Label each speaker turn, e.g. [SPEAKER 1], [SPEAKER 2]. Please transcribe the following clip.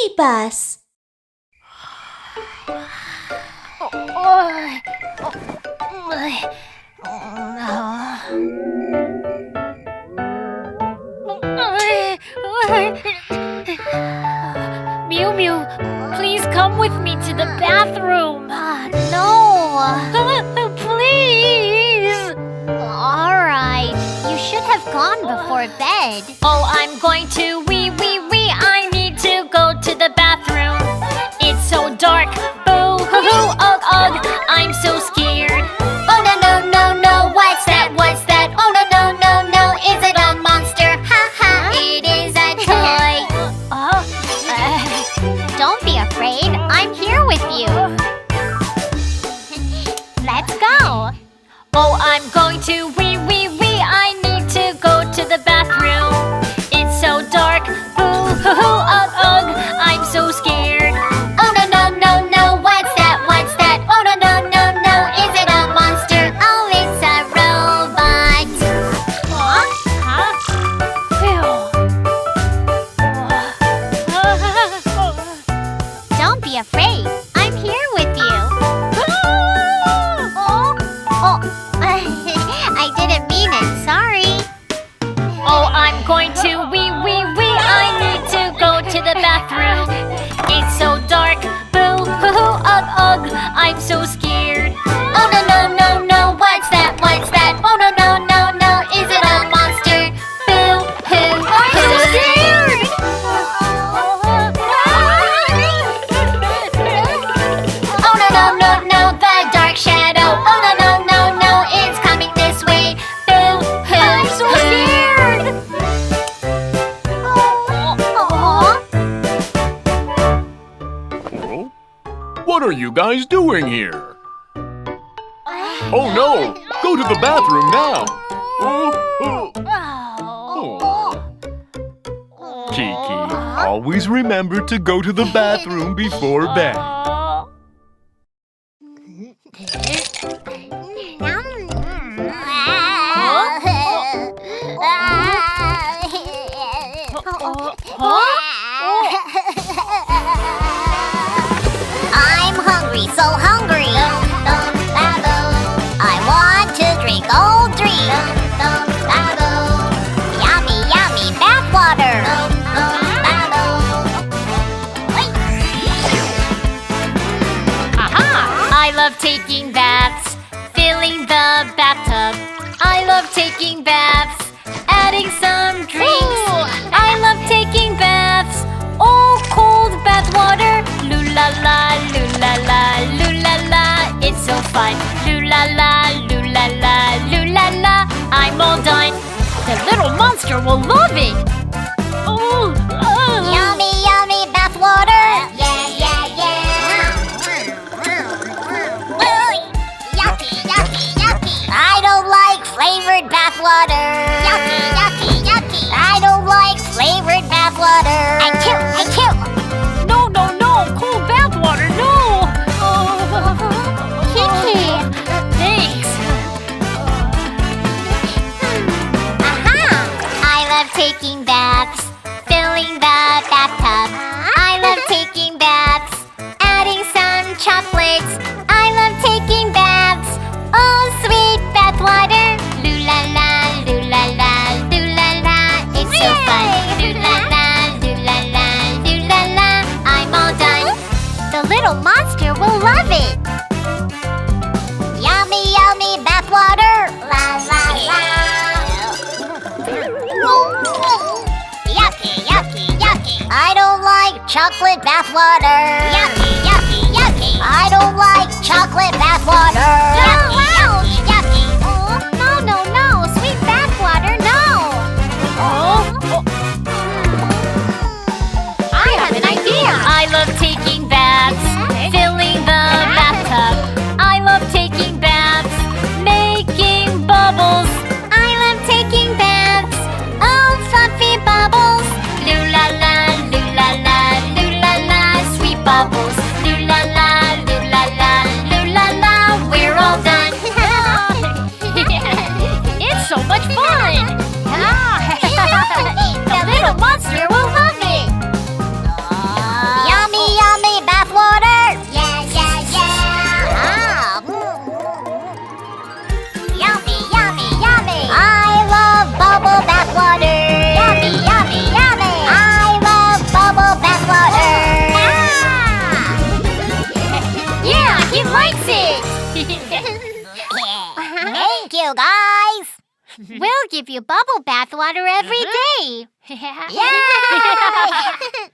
[SPEAKER 1] BabyBus.
[SPEAKER 2] Miu Miu, please come with me to the bathroom.
[SPEAKER 3] No.
[SPEAKER 2] Please.
[SPEAKER 3] Alright, you should have gone before bed.
[SPEAKER 2] Oh, I'm going to wee. I need to go to the bathroom. It's so dark. Boo hoo hoo, ugh ugh. I'm so scared.
[SPEAKER 3] Oh no no no no, what's that? What's that? Oh no no no no, is it a monster? Ha ha, it is a toy. Don't be afraid, I'm here with you. Let's go.
[SPEAKER 2] Oh, I'm going to wee. I need to go to the bathroom. It's so dark. Boo hoo hoo, ugh ugh. I'm so scared.
[SPEAKER 3] Oh no no no no, what's that? What's that? Oh no no no no, is it a monster? Oh, it's a robot. Don't be afraid, I'm here with you. I didn't mean it, sorry.
[SPEAKER 2] Oh, I'm going to wee. I need to go to the bathroom. It's so dark. Boo hoo hoo, ugh ugh. I'm so scared.
[SPEAKER 3] Oh no no no no, what's that? What's that? Oh no no no no, is it a monster? Boo hoo hoo.
[SPEAKER 2] I'm so scared.
[SPEAKER 3] Oh no no no no, the dark shadow. Oh no no no no, it's coming this way. Boo hoo.
[SPEAKER 2] I'm so scared.
[SPEAKER 4] What are you guys doing here? Oh no! Go to the bathroom now! Kiki, always remember to go to the bathroom before bed.
[SPEAKER 3] I'm hungry, so hungry. I want to drink old dream. Yummy, yummy bathwater.
[SPEAKER 2] Aha! I love taking baths, filling the bathtub. I love taking baths, adding some drinks. I love taking baths, oh cold bath water. Loo la la, loo la la, loo la la. It's so fun. Loo la la, loo la la, loo la la. I'm all done. The little monster will love it. Oh,
[SPEAKER 3] Yummy, yummy bathwater. Yeah, yeah, yeah. Yucky, yucky, yucky. I don't like flavored bathwater. Yucky, yucky, yucky. I don't like flavored bathwater. I too.
[SPEAKER 2] no, cold bath water, no.
[SPEAKER 3] Kiki.
[SPEAKER 2] Thanks.
[SPEAKER 3] Aha! I love taking baths, filling the bathtub. I love taking baths, adding some chocolates. I love taking baths, oh sweet bathwater. Loo la la, loo la la, loo la la. It's so fun. Loo la la, loo la la, loo la la. I'm all done. The little monster will love it. Yummy, yummy bathwater. La la la. Yucky, yucky, yucky. I don't like chocolate bathwater. Yucky, yucky, yucky. I don't like chocolate bathwater. Yucky, yucky, yucky. Oh, no, sweet bathwater, no.
[SPEAKER 2] I have an idea. I love taking baths, filling the bathtub. I love taking baths, making bubbles.
[SPEAKER 3] I love taking baths, oh fluffy bubbles.
[SPEAKER 2] Loo la la, loo la la, loo la la, sweet bubbles. Loo la la, loo la la, loo la la. We're all done.
[SPEAKER 3] Thank you, guys.
[SPEAKER 2] We'll give you bubble bath water every day.
[SPEAKER 3] Yay!